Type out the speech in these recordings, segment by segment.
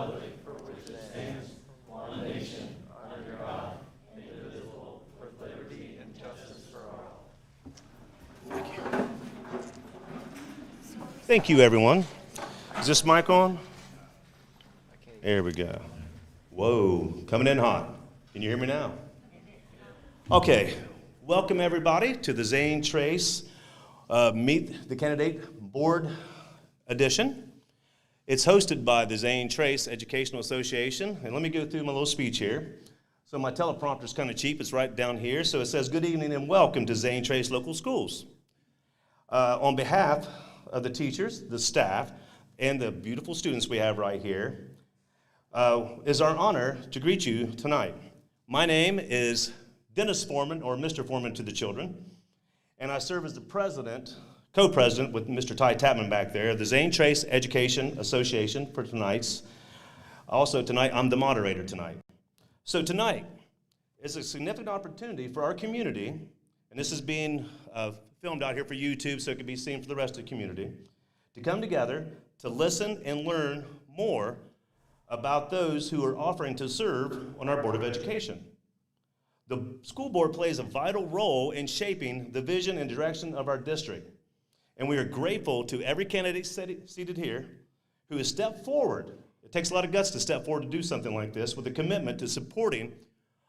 republic for which it stands, one nation, under God, indivisible, with liberty and justice for all. Thank you. Thank you, everyone. Is this mic on? There we go. Whoa, coming in hot. Can you hear me now? Okay, welcome everybody to the Zane Trace Meet the Candidate Board edition. It's hosted by the Zane Trace Educational Association, and let me go through my little speech here. So my teleprompter's kind of cheap, it's right down here, so it says, good evening and welcome to Zane Trace Local Schools. On behalf of the teachers, the staff, and the beautiful students we have right here, is our honor to greet you tonight. My name is Dennis Foreman, or Mr. Foreman to the children, and I serve as the president, co-president with Mr. Ty Tapman back there, of the Zane Trace Education Association for tonight's. Also tonight, I'm the moderator tonight. So tonight is a significant opportunity for our community, and this is being filmed out here for YouTube so it can be seen for the rest of the community, to come together to listen and learn more about those who are offering to serve on our Board of Education. The school board plays a vital role in shaping the vision and direction of our district. And we are grateful to every candidate seated here who has stepped forward. It takes a lot of guts to step forward to do something like this with a commitment to supporting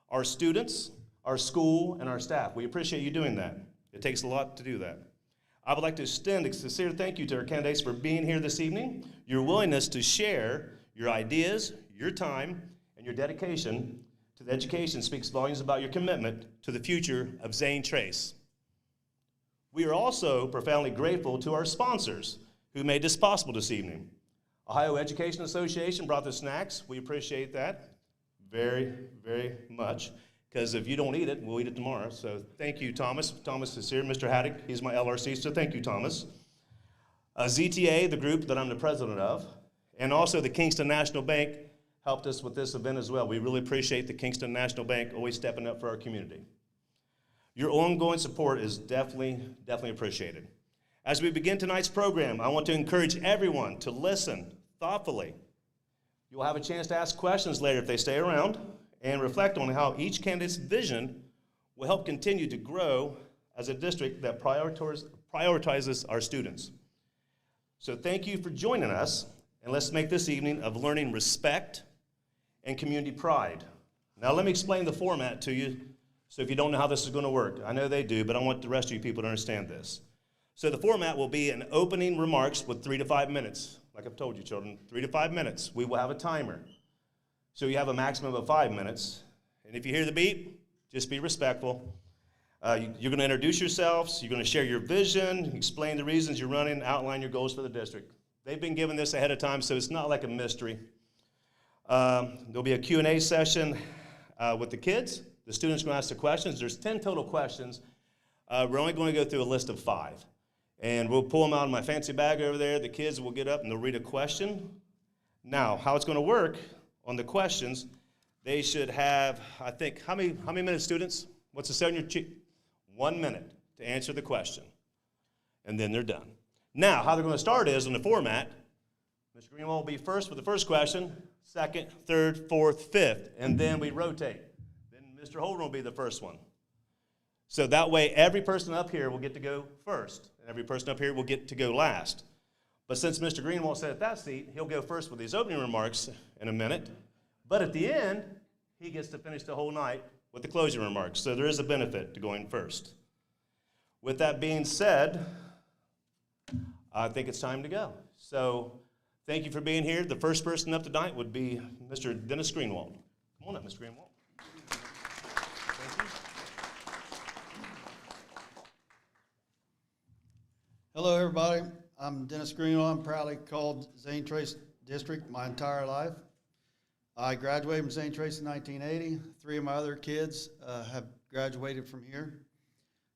our students, our school, and our staff. We appreciate you doing that. It takes a lot to do that. I would like to extend a sincere thank you to our candidates for being here this evening, your willingness to share your ideas, your time, and your dedication to the education speaks volumes about your commitment to the future of Zane Trace. We are also profoundly grateful to our sponsors who made this possible this evening. Ohio Education Association brought the snacks. We appreciate that very, very much, because if you don't eat it, we'll eat it tomorrow. So thank you, Thomas. Thomas is here. Mr. Haddock, he's my LRC, so thank you, Thomas. ZTA, the group that I'm the president of, and also the Kingston National Bank helped us with this event as well. We really appreciate the Kingston National Bank always stepping up for our community. Your ongoing support is definitely appreciated. As we begin tonight's program, I want to encourage everyone to listen thoughtfully. You'll have a chance to ask questions later if they stay around, and reflect on how each candidate's vision will help continue to grow as a district that prioritizes our students. So thank you for joining us, and let's make this evening of learning respect and community pride. Now let me explain the format to you, so if you don't know how this is going to work. I know they do, but I want the rest of you people to understand this. So the format will be an opening remarks with 3 to 5 minutes. Like I've told you, children, 3 to 5 minutes. We will have a timer. So you have a maximum of 5 minutes. And if you hear the beep, just be respectful. You're going to introduce yourselves. You're going to share your vision, explain the reasons you're running, outline your goals for the district. They've been given this ahead of time, so it's not like a mystery. There'll be a Q&A session with the kids. The students are going to ask the questions. There's 10 total questions. We're only going to go through a list of 5. And we'll pull them out of my fancy bag over there. The kids will get up and they'll read a question. Now, how it's going to work on the questions, they should have, I think, how many minutes, students? What's it say on your sheet? 1 minute to answer the question. And then they're done. Now, how they're going to start is on the format. Mr. Greenwald will be first with the first question, second, third, fourth, fifth, and then we rotate. Then Mr. Holden will be the first one. So that way, every person up here will get to go first, and every person up here will get to go last. But since Mr. Greenwald sat at that seat, he'll go first with his opening remarks in a minute. But at the end, he gets to finish the whole night with the closing remarks. So there is a benefit to going first. With that being said, I think it's time to go. So thank you for being here. The first person up tonight would be Mr. Dennis Greenwald. Come on up, Mr. Greenwald. Thank you. Hello, everybody. I'm Dennis Greenwald. I'm proudly called Zane Trace District my entire life. I graduated from Zane Trace in 1980. 3 of my other kids have graduated from here.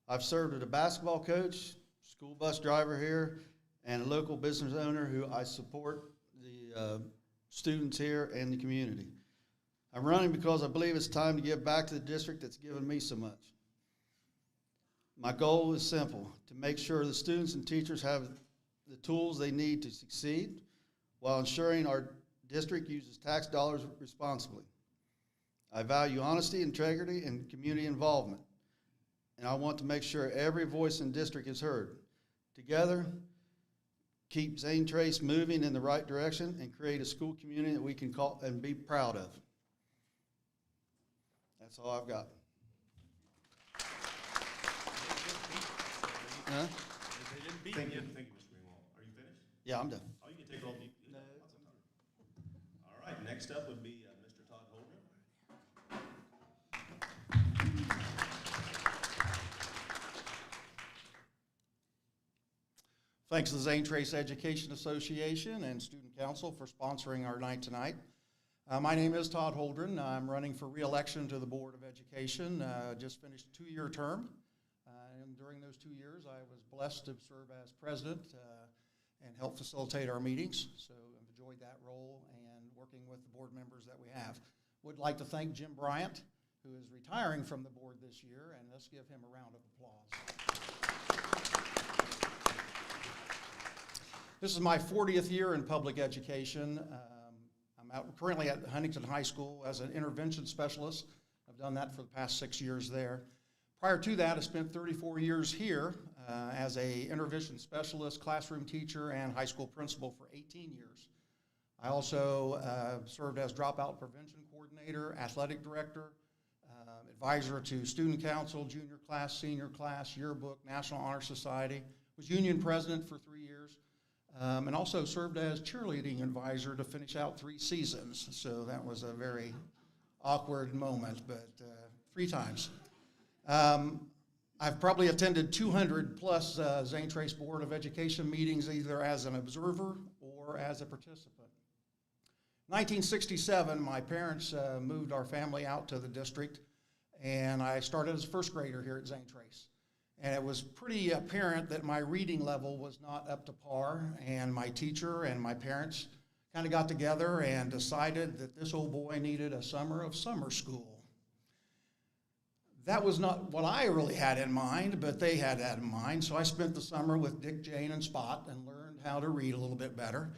I've served as a basketball coach, school bus driver here, and a local business owner who I support the students here and the community. I'm running because I believe it's time to give back to the district that's given me so much. My goal is simple, to make sure the students and teachers have the tools they need to succeed while ensuring our district uses tax dollars responsibly. I value honesty, integrity, and community involvement, and I want to make sure every voice in district is heard. Together, keep Zane Trace moving in the right direction and create a school community that we can call and be proud of. That's all I've got. Huh? They didn't beat you. Thank you, Mr. Greenwald. Are you finished? Yeah, I'm done. Oh, you can take all the. All right, next up would be Mr. Todd Holdren. Thanks to the Zane Trace Education Association and Student Council for sponsoring our night tonight. My name is Todd Holdren. I'm running for re-election to the Board of Education. Just finished a 2-year term. And during those 2 years, I was blessed to serve as president and help facilitate our meetings. So I've enjoyed that role and working with the board members that we have. Would like to thank Jim Bryant, who is retiring from the board this year, and let's give him a round of applause. This is my 40th year in public education. I'm out currently at Huntington High School as an intervention specialist. I've done that for the past 6 years there. Prior to that, I spent 34 years here as a intervention specialist, classroom teacher, and high school principal for 18 years. I also served as dropout prevention coordinator, athletic director, advisor to student council, junior class, senior class, yearbook, National Honor Society, was union president for 3 years, and also served as cheerleading advisor to finish out 3 seasons. So that was a very awkward moment, but 3 times. I've probably attended 200 plus Zane Trace Board of Education meetings, either as an observer or as a participant. 1967, my parents moved our family out to the district, and I started as a first grader here at Zane Trace. And it was pretty apparent that my reading level was not up to par, and my teacher and my parents kind of got together and decided that this old boy needed a summer of summer school. That was not what I really had in mind, but they had that in mind. So I spent the summer with Dick, Jane, and Spot and learned how to read a little bit better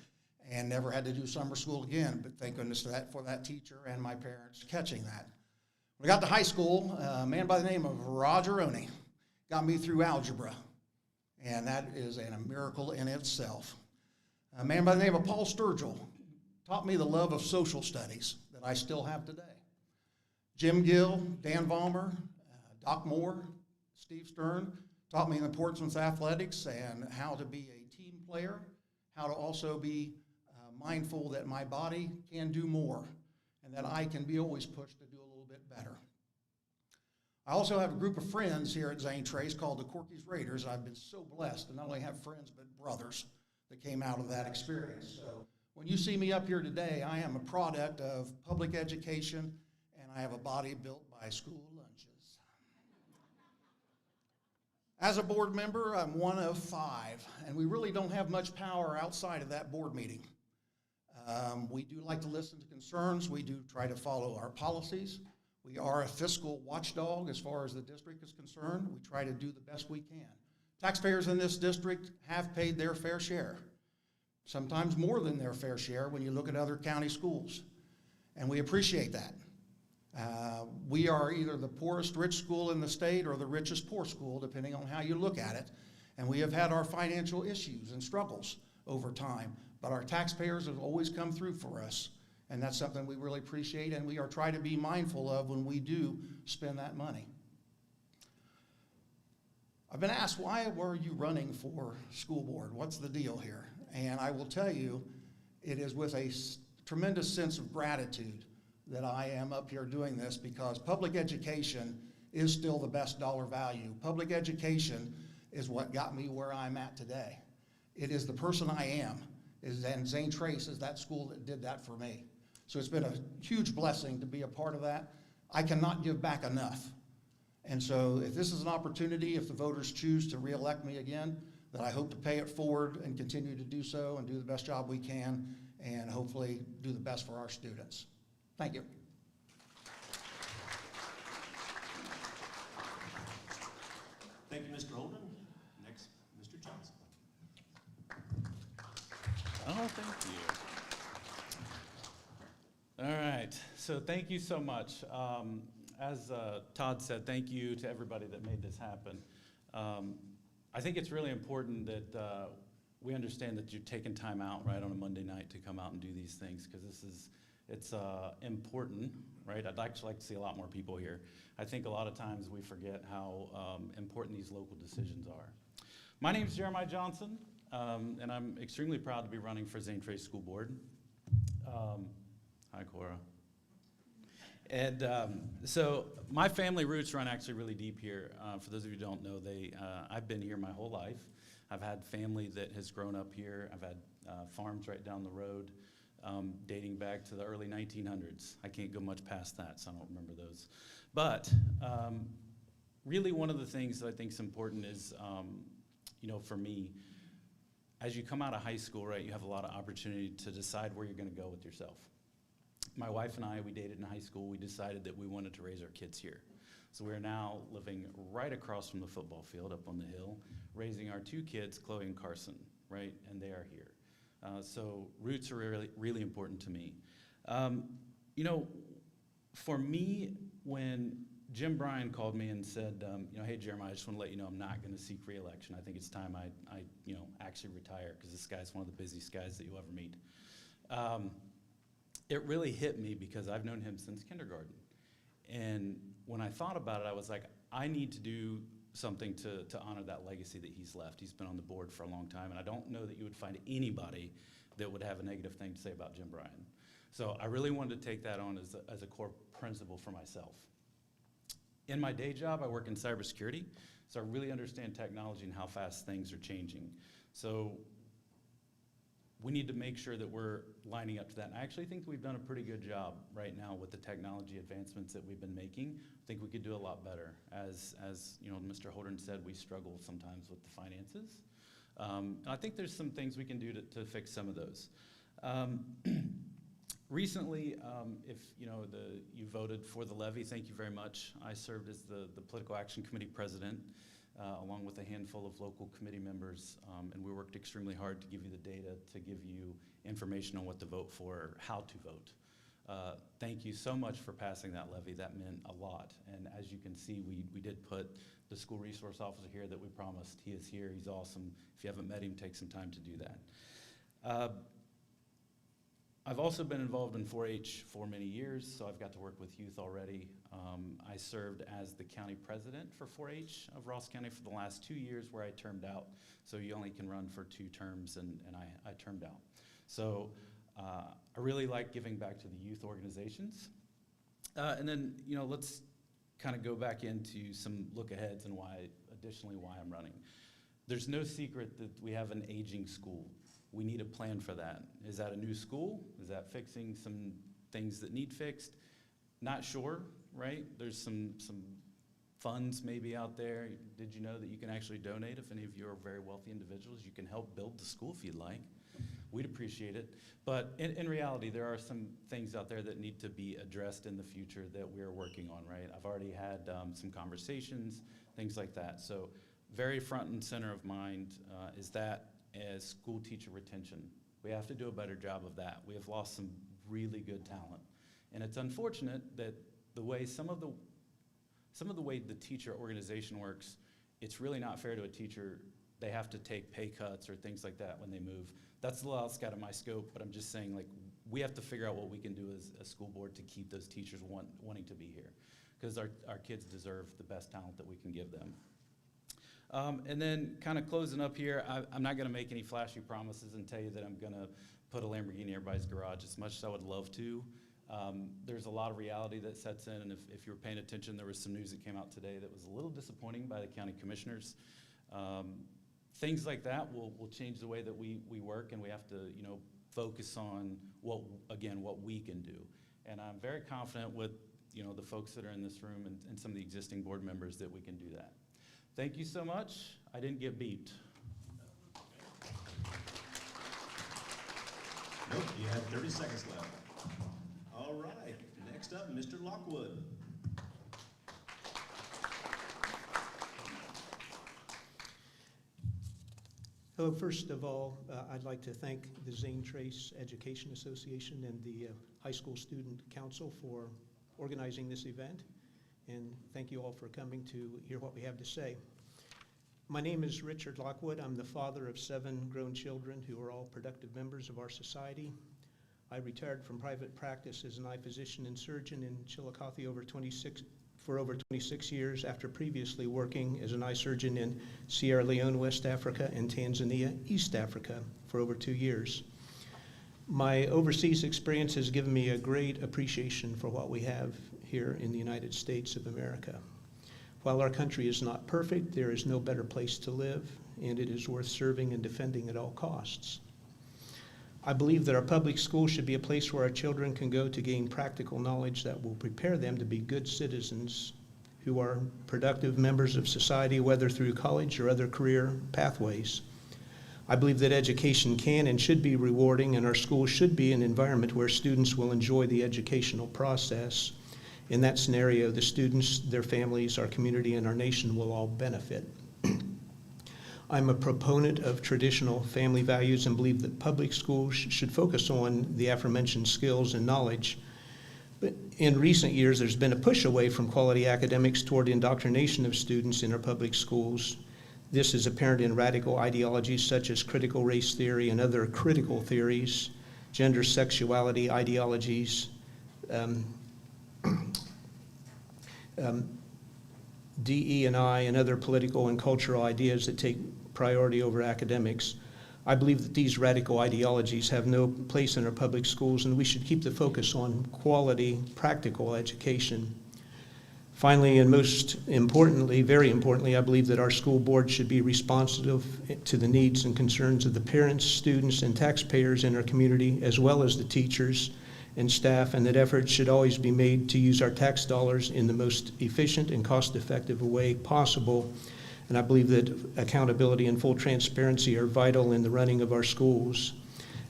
and never had to do summer school again. But thank goodness for that teacher and my parents catching that. When I got to high school, a man by the name of Roger Oney got me through algebra, and that is a miracle in itself. A man by the name of Paul Sturgill taught me the love of social studies that I still have today. Jim Gill, Dan Vollmer, Doc Moore, Steve Stern taught me the importance of athletics and how to be a team player, how to also be mindful that my body can do more and that I can be always pushed to do a little bit better. I also have a group of friends here at Zane Trace called the Corky's Raiders. I've been so blessed to not only have friends but brothers that came out of that experience. So when you see me up here today, I am a product of public education, and I have a body built by school lunches. As a board member, I'm one of 5, and we really don't have much power outside of that board meeting. We do like to listen to concerns. We do try to follow our policies. We are a fiscal watchdog as far as the district is concerned. We try to do the best we can. Taxpayers in this district have paid their fair share, sometimes more than their fair share when you look at other county schools, and we appreciate that. We are either the poorest rich school in the state or the richest poor school, depending on how you look at it, and we have had our financial issues and struggles over time, but our taxpayers have always come through for us, and that's something we really appreciate, and we are trying to be mindful of when we do spend that money. I've been asked, why were you running for school board? What's the deal here? And I will tell you, it is with a tremendous sense of gratitude that I am up here doing this, because public education is still the best dollar value. Public education is what got me where I'm at today. It is the person I am, and Zane Trace is that school that did that for me. So it's been a huge blessing to be a part of that. I cannot give back enough. And so if this is an opportunity, if the voters choose to reelect me again, then I hope to pay it forward and continue to do so and do the best job we can and hopefully do the best for our students. Thank you. Thank you, Mr. Holden. Next, Mr. Johnson. Oh, thank you. All right, so thank you so much. As Todd said, thank you to everybody that made this happen. I think it's really important that we understand that you're taking time out, right, on a Monday night to come out and do these things, because it's important, right? I'd actually like to see a lot more people here. I think a lot of times we forget how important these local decisions are. My name is Jeremiah Johnson, and I'm extremely proud to be running for Zane Trace School Board. Hi, Cora. And so my family roots run actually really deep here. For those of you who don't know, I've been here my whole life. I've had family that has grown up here. I've had farms right down the road, dating back to the early 1900s. I can't go much past that, so I don't remember those. But really one of the things that I think is important is, for me, as you come out of high school, right, you have a lot of opportunity to decide where you're going to go with yourself. My wife and I, we dated in high school. We decided that we wanted to raise our kids here. So we're now living right across from the football field up on the hill, raising our two kids, Chloe and Carson, right? And they are here. So roots are really, really important to me. For me, when Jim Bryan called me and said, hey, Jeremiah, I just want to let you know I'm not going to seek re-election. I think it's time I actually retire, because this guy's one of the busiest guys that you'll ever meet. It really hit me because I've known him since kindergarten. And when I thought about it, I was like, I need to do something to honor that legacy that he's left. He's been on the board for a long time, and I don't know that you would find anybody that would have a negative thing to say about Jim Bryan. So I really wanted to take that on as a core principle for myself. In my day job, I work in cybersecurity, so I really understand technology and how fast things are changing. So we need to make sure that we're lining up to that. And I actually think we've done a pretty good job right now with the technology advancements that we've been making. I think we could do a lot better. As Mr. Holden said, we struggle sometimes with the finances. I think there's some things we can do to fix some of those. Recently, if you voted for the levy, thank you very much. I served as the Political Action Committee president, along with a handful of local committee members, and we worked extremely hard to give you the data, to give you information on what to vote for, or how to vote. Thank you so much for passing that levy. That meant a lot. And as you can see, we did put the school resource officer here that we promised. He is here. He's awesome. If you haven't met him, take some time to do that. I've also been involved in 4-H for many years, so I've got to work with youth already. I served as the county president for 4-H of Ross County for the last 2 years, where I termed out. So you only can run for 2 terms, and I termed out. So I really like giving back to the youth organizations. And then, let's kind of go back into some look-aheads and why I'm running. There's no secret that we have an aging school. We need a plan for that. Is that a new school? Is that fixing some things that need fixed? Not sure, right? There's some funds maybe out there. Did you know that you can actually donate? If any of you are very wealthy individuals, you can help build the school if you'd like. We'd appreciate it. But in reality, there are some things out there that need to be addressed in the future that we're working on, right? I've already had some conversations, things like that. So very front and center of mind is that as school teacher retention. We have to do a better job of that. We have lost some really good talent. And it's unfortunate that the way some of the way the teacher organization works, it's really not fair to a teacher. They have to take pay cuts or things like that when they move. That's a little outside of my scope, but I'm just saying, like, we have to figure out what we can do as a school board to keep those teachers wanting to be here, because our kids deserve the best talent that we can give them. And then kind of closing up here, I'm not going to make any flashy promises and tell you that I'm going to put a Lamborghini in everybody's garage, as much as I would love to. There's a lot of reality that sets in, and if you were paying attention, there was some news that came out today that was a little disappointing by the county commissioners. Things like that will change the way that we work, and we have to focus on what we can do. And I'm very confident with the folks that are in this room and some of the existing board members that we can do that. Thank you so much. I didn't get beeped. Nope, you have 30 seconds left. All right, next up, Mr. Lockwood. Hello, first of all, I'd like to thank the Zane Trace Education Association and the High School Student Council for organizing this event, and thank you all for coming to hear what we have to say. My name is Richard Lockwood. I'm the father of 7 grown children who are all productive members of our society. I retired from private practice as an eye physician and surgeon in Chillicothe for over 26 years after previously working as an eye surgeon in Sierra Leone, West Africa, and Tanzania, East Africa, for over 2 years. My overseas experience has given me a great appreciation for what we have here in the United States of America. While our country is not perfect, there is no better place to live, and it is worth serving and defending at all costs. I believe that our public schools should be a place where our children can go to gain practical knowledge that will prepare them to be good citizens who are productive members of society, whether through college or other career pathways. I believe that education can and should be rewarding, and our schools should be an environment where students will enjoy the educational process. In that scenario, the students, their families, our community, and our nation will all benefit. I'm a proponent of traditional family values and believe that public schools should focus on the aforementioned skills and knowledge. But in recent years, there's been a push away from quality academics toward indoctrination of students in our public schools. This is apparent in radical ideologies such as critical race theory and other critical theories, gender sexuality ideologies, DE&I, and other political and cultural ideas that take priority over academics. I believe that these radical ideologies have no place in our public schools, and we should keep the focus on quality, practical education. Finally, and most importantly, very importantly, I believe that our school board should be responsive to the needs and concerns of the parents, students, and taxpayers in our community, as well as the teachers and staff, and that efforts should always be made to use our tax dollars in the most efficient and cost-effective way possible. And I believe that accountability and full transparency are vital in the running of our schools.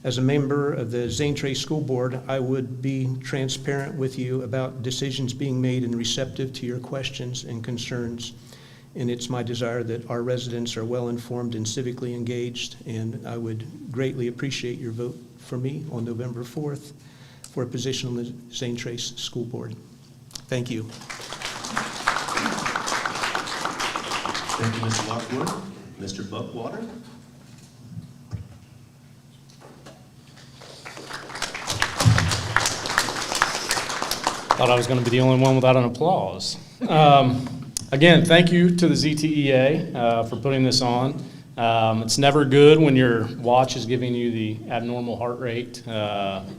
As a member of the Zane Trace School Board, I would be transparent with you about decisions being made and receptive to your questions and concerns. And it's my desire that our residents are well-informed and civically engaged, and I would greatly appreciate your vote for me on November 4th for a position on the Zane Trace School Board. Thank you. Thank you, Mr. Lockwood. Mr. Buckwater? Thought I was going to be the only one without an applause. Again, thank you to the ZTEA for putting this on. It's never good when your watch is giving you the abnormal heart rate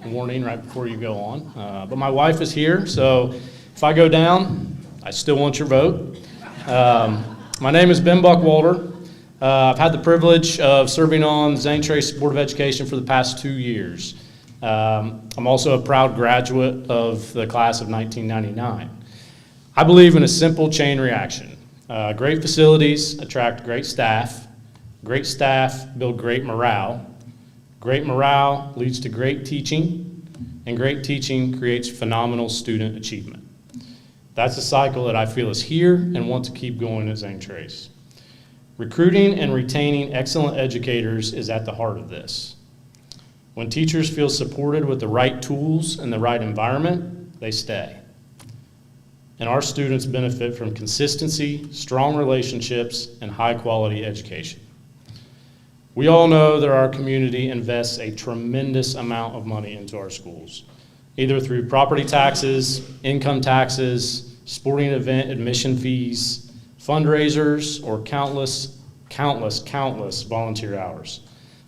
warning right before you go on. But my wife is here, so if I go down, I still want your vote. My name is Ben Buckwalter. I've had the privilege of serving on Zane Trace Board of Education for the past 2 years. I'm also a proud graduate of the class of 1999. I believe in a simple chain reaction. Great facilities attract great staff build great morale leads to great teaching, and great teaching creates phenomenal student achievement. That's a cycle that I feel is here and want to keep going at Zane Trace. Recruiting and retaining excellent educators is at the heart of this. When teachers feel supported with the right tools and the right environment, they stay. And our students benefit from consistency, strong relationships, and high-quality education. We all know that our community invests a tremendous amount of money into our schools, either through property taxes, income taxes, sporting event admission fees, fundraisers, or countless volunteer hours.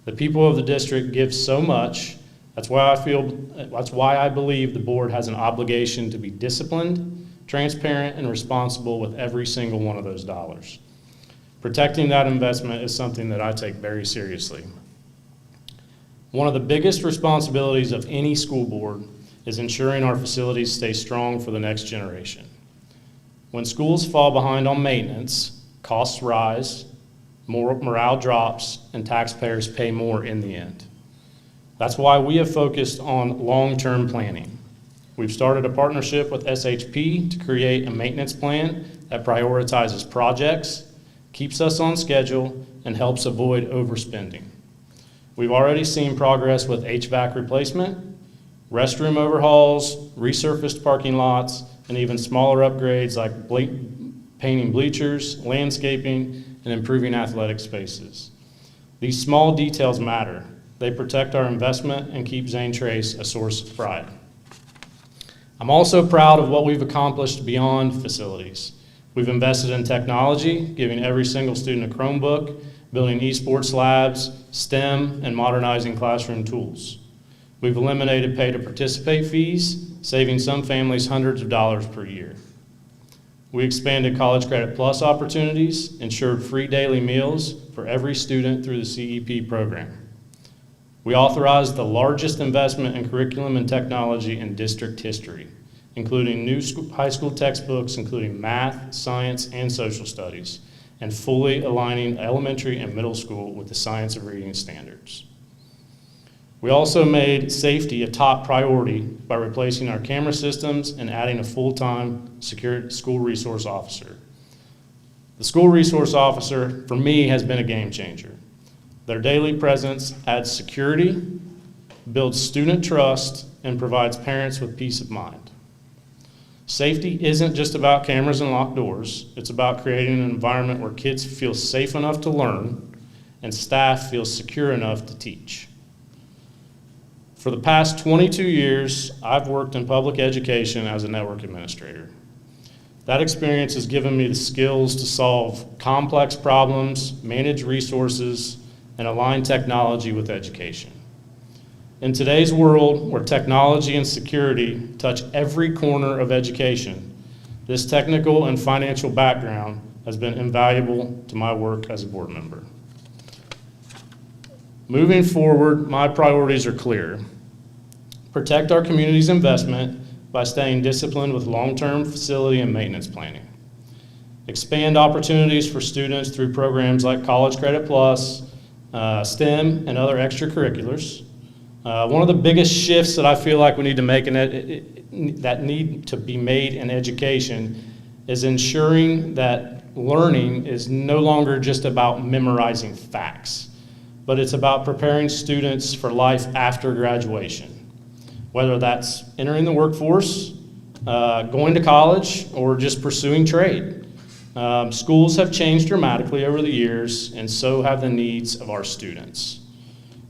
The people of the district give so much. That's why I believe the board has an obligation to be disciplined, transparent, and responsible with every single one of those dollars. Protecting that investment is something that I take very seriously. One of the biggest responsibilities of any school board is ensuring our facilities stay strong for the next generation. When schools fall behind on maintenance, costs rise, morale drops, and taxpayers pay more in the end. That's why we have focused on long-term planning. We've started a partnership with SHP to create a maintenance plan that prioritizes projects, keeps us on schedule, and helps avoid overspending. We've already seen progress with HVAC replacement, restroom overhauls, resurfaced parking lots, and even smaller upgrades like painting bleachers, landscaping, and improving athletic spaces. These small details matter. They protect our investment and keep Zane Trace a source of pride. I'm also proud of what we've accomplished beyond facilities. We've invested in technology, giving every single student a Chromebook, building esports labs, STEM, and modernizing classroom tools. We've eliminated pay-to-participate fees, saving some families hundreds of dollars per year. We expanded College Credit Plus opportunities, ensured free daily meals for every student through the CEP program. We authorized the largest investment in curriculum and technology in district history, including new high school textbooks, including math, science, and social studies, and fully aligning elementary and middle school with the science of reading standards. We also made safety a top priority by replacing our camera systems and adding a full-time secure school resource officer. The school resource officer, for me, has been a game changer. Their daily presence adds security, builds student trust, and provides parents with peace of mind. Safety isn't just about cameras and locked doors. It's about creating an environment where kids feel safe enough to learn and staff feels secure enough to teach. For the past 22 years, I've worked in public education as a network administrator. That experience has given me the skills to solve complex problems, manage resources, and align technology with education. In today's world, where technology and security touch every corner of education, this technical and financial background has been invaluable to my work as a board member. Moving forward, my priorities are clear. Protect our community's investment by staying disciplined with long-term facility and maintenance planning. Expand opportunities for students through programs like College Credit Plus, STEM, and other extracurriculars. One of the biggest shifts that I feel like we need to make that need to be made in education is ensuring that learning is no longer just about memorizing facts, but it's about preparing students for life after graduation. Whether that's entering the workforce, going to college, or just pursuing trade. Schools have changed dramatically over the years, and so have the needs of our students.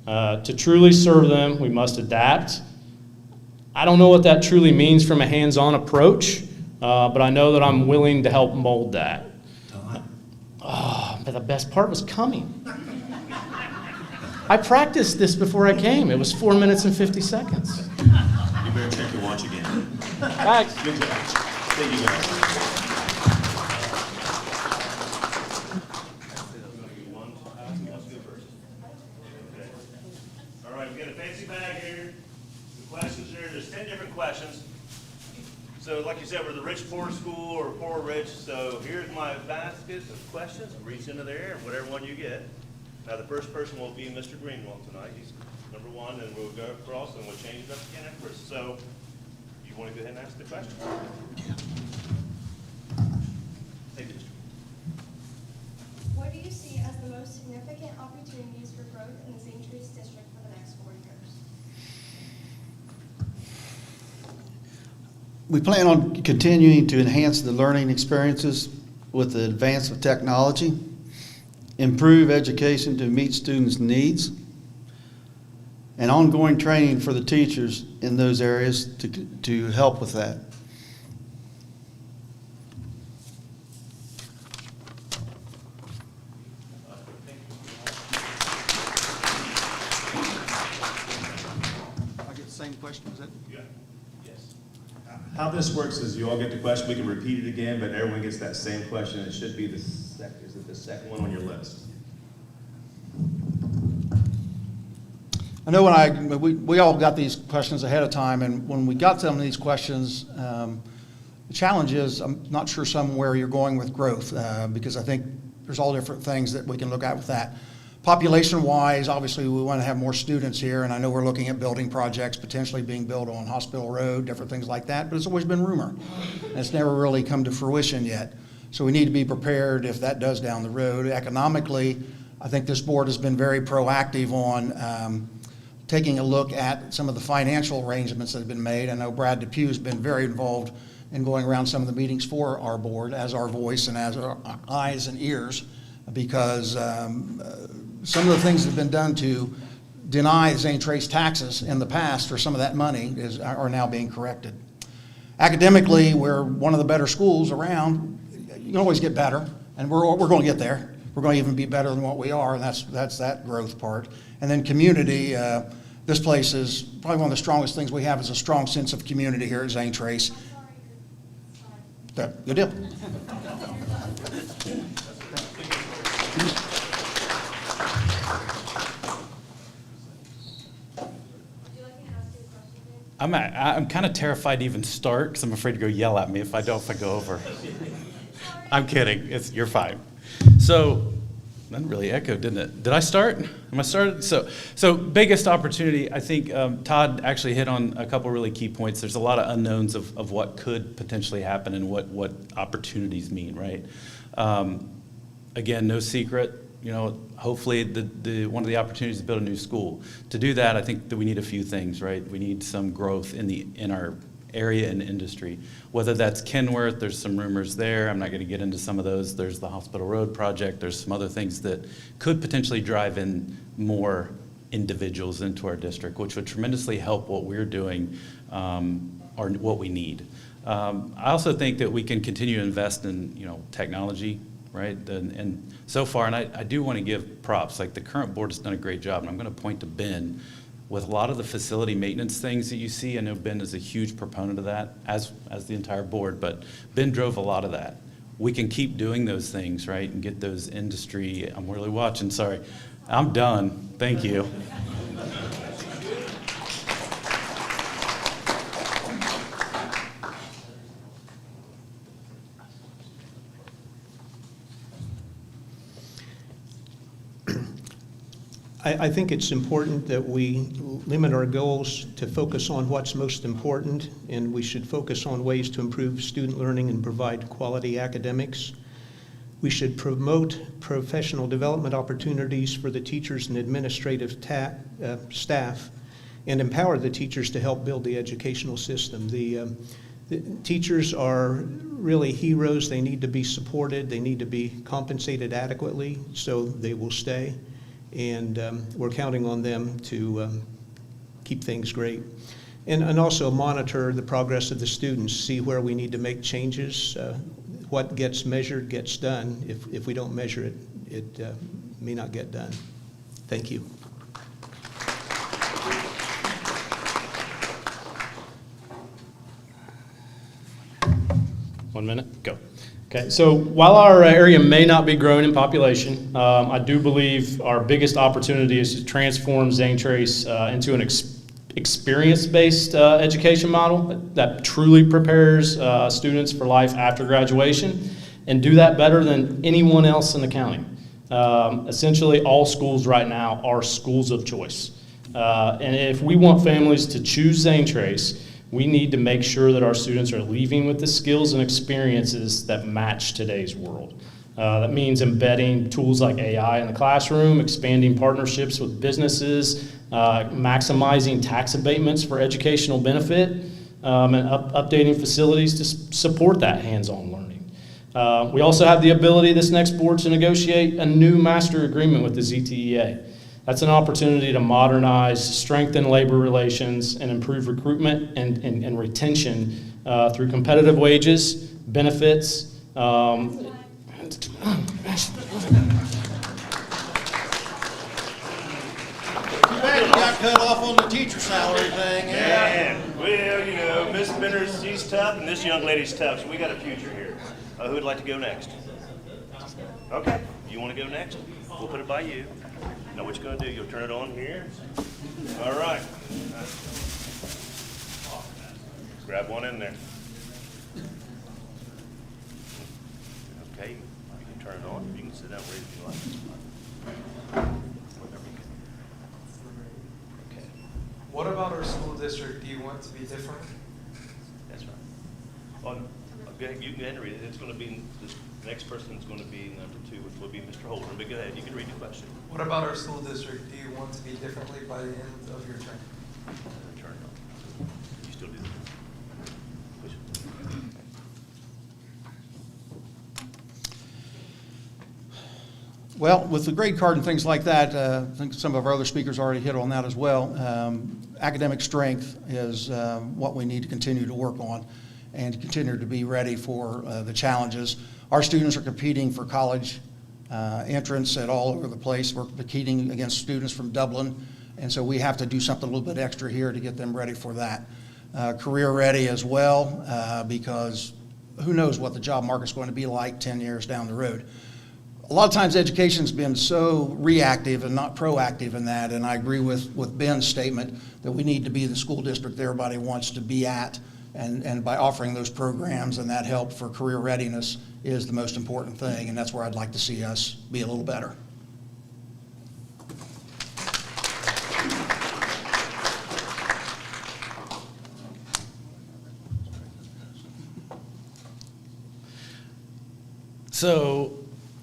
To truly serve them, we must adapt. I don't know what that truly means from a hands-on approach, but I know that I'm willing to help mold that. But the best part was coming. I practiced this before I came. It was 4 minutes and 50 seconds. You better check your watch again. Thanks. Good job. Thank you, guys. All right, we got a fancy bag here. The questions here, there's 10 different questions. So like you said, we're the rich poor school or poor rich. So here's my basket of questions. Reach into there and whatever one you get. Now the first person will be Mr. Greenwell tonight. He's number one, and we'll go across and we'll change it up again afterwards. So you want to go ahead and ask the question? Yeah. Thank you. What do you see as the most significant opportunities for growth in the Zane Trace district for the next 4 years? We plan on continuing to enhance the learning experiences with the advance of technology, improve education to meet students' needs, and ongoing training for the teachers in those areas to help with that. I get the same question, is that? Yeah. Yes. How this works is you all get the question, we can repeat it again, but everyone gets that same question. It should be is it the second one on your list? I know when we all got these questions ahead of time, and when we got some of these questions, the challenge is I'm not sure where you're going with growth, because I think there's all different things that we can look at with that. Population-wise, obviously we want to have more students here, and I know we're looking at building projects potentially being built on Hospital Road, different things like that, but it's always been rumor, and it's never really come to fruition yet. So we need to be prepared if that does down the road. Economically, I think this board has been very proactive on taking a look at some of the financial arrangements that have been made. I know Brad Depew has been very involved in going around some of the meetings for our board as our voice and as our eyes and ears, because some of the things that have been done to deny Zane Trace taxes in the past, or some of that money, are now being corrected. Academically, we're one of the better schools around. You can always get better, and we're going to get there. We're going to even be better than what we are, and that's that growth part. And then community, this place is probably one of the strongest things we have, is a strong sense of community here at Zane Trace. Good deal. I'm kind of terrified to even start because I'm afraid to go yell at me if I go over. I'm kidding. You're fine. So that really echoed, didn't it? Did I start? Am I started? So biggest opportunity, I think Todd actually hit on a couple really key points. There's a lot of unknowns of what could potentially happen and what opportunities mean, right? Again, no secret. You know, hopefully one of the opportunities is to build a new school. To do that, I think that we need a few things, right? We need some growth in our area and industry. Whether that's Kenworth, there's some rumors there. I'm not going to get into some of those. There's the Hospital Road project. There's some other things that could potentially drive in more individuals into our district, which would tremendously help what we're doing or what we need. I also think that we can continue to invest in, technology, right? And so far, and I do want to give props, like the current board has done a great job, and I'm going to point to Ben with a lot of the facility maintenance things that you see. I know Ben is a huge proponent of that, as the entire board, but Ben drove a lot of that. We can keep doing those things, right, and get those industry, I'm really watching, sorry. I'm done, thank you. I think it's important that we limit our goals to focus on what's most important, and we should focus on ways to improve student learning and provide quality academics. We should promote professional development opportunities for the teachers and administrative staff, and empower the teachers to help build the educational system. The teachers are really heroes. They need to be supported. They need to be compensated adequately so they will stay. And we're counting on them to keep things great. And also monitor the progress of the students, see where we need to make changes. What gets measured gets done. If we don't measure it, it may not get done. Thank you. One minute, go. Okay, so while our area may not be growing in population, I do believe our biggest opportunity is to transform Zane Trace into an experience-based education model that truly prepares students for life after graduation, and do that better than anyone else in the county. Essentially, all schools right now are schools of choice. And if we want families to choose Zane Trace, we need to make sure that our students are leaving with the skills and experiences that match today's world. That means embedding tools like AI in the classroom, expanding partnerships with businesses, maximizing tax abatements for educational benefit, and updating facilities to support that hands-on learning. We also have the ability this next board to negotiate a new master agreement with the ZTEA. That's an opportunity to modernize, strengthen labor relations, and improve recruitment and retention through competitive wages, benefits. You got cut off on the teacher salary thing. Yeah. Well, Miss Benner's, she's tough, and this young lady's tough, so we got a future here. Who would like to go next? Okay, you want to go next? We'll put it by you. Know what you're going to do. You'll turn it on here. All right. Grab one in there. Okay. You can turn it on. You can sit down wherever you like. Okay. What about our school district do you want to be different? That's right. Go ahead, you can go ahead and read it. It's going to be, the next person is going to be number 2, which will be Mr. Holden. But go ahead, you can read the question. What about our school district? Do you want to be differently by the end of your term? Turn it on. You still do that. Push it. Well, with the grade card and things like that, I think some of our other speakers already hit on that as well. Academic strength is what we need to continue to work on and continue to be ready for the challenges. Our students are competing for college entrance at all over the place. We're competing against students from Dublin, and so we have to do something a little bit extra here to get them ready for that. Career ready as well, because who knows what the job market's going to be like 10 years down the road. A lot of times education's been so reactive and not proactive in that, and I agree with Ben's statement that we need to be the school district that everybody wants to be at, and by offering those programs and that help for career readiness is the most important thing, and that's where I'd like to see us be a little better. So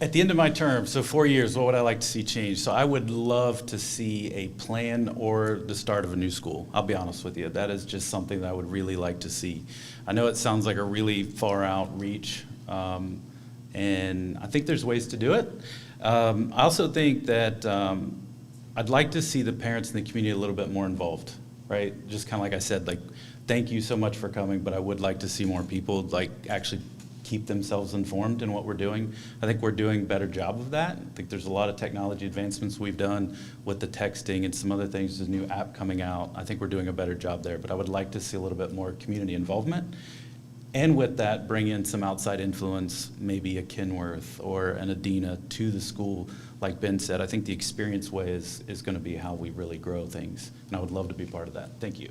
at the end of my term, so 4 years, what would I like to see change? So I would love to see a plan or the start of a new school. I'll be honest with you. That is just something that I would really like to see. I know it sounds like a really far out reach, and I think there's ways to do it. I also think that I'd like to see the parents in the community a little bit more involved, right? Just kind of like I said, like, thank you so much for coming, but I would like to see more people like actually keep themselves informed in what we're doing. I think we're doing a better job of that. I think there's a lot of technology advancements we've done with the texting and some other things. There's a new app coming out. I think we're doing a better job there, but I would like to see a little bit more community involvement. And with that, bring in some outside influence, maybe a Kenworth or an Adina to the school. Like Ben said, I think the experience way is going to be how we really grow things. And I would love to be part of that. Thank you.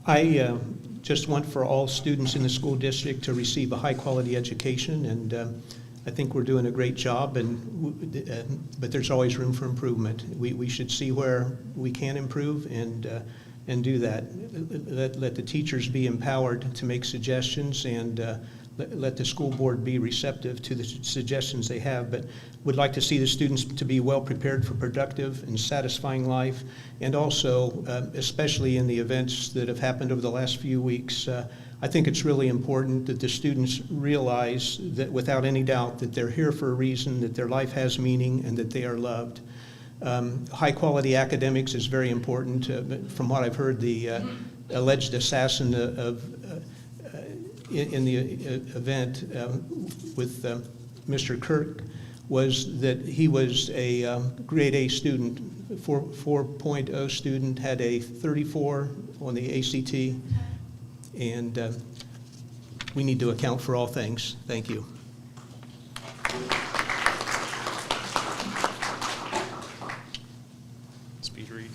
I just want for all students in the school district to receive a high-quality education, and I think we're doing a great job, but there's always room for improvement. We should see where we can improve and do that. Let the teachers be empowered to make suggestions, and let the school board be receptive to the suggestions they have, but would like to see the students to be well prepared for productive and satisfying life, and also, especially in the events that have happened over the last few weeks, I think it's really important that the students realize that without any doubt that they're here for a reason, that their life has meaning, and that they are loved. High quality academics is very important. From what I've heard, the alleged assassin in the event with Mr. Kirk was that he was a grade A student, 4.0 student, had a 34 on the ACT, and we need to account for all things. Thank you. Speed read.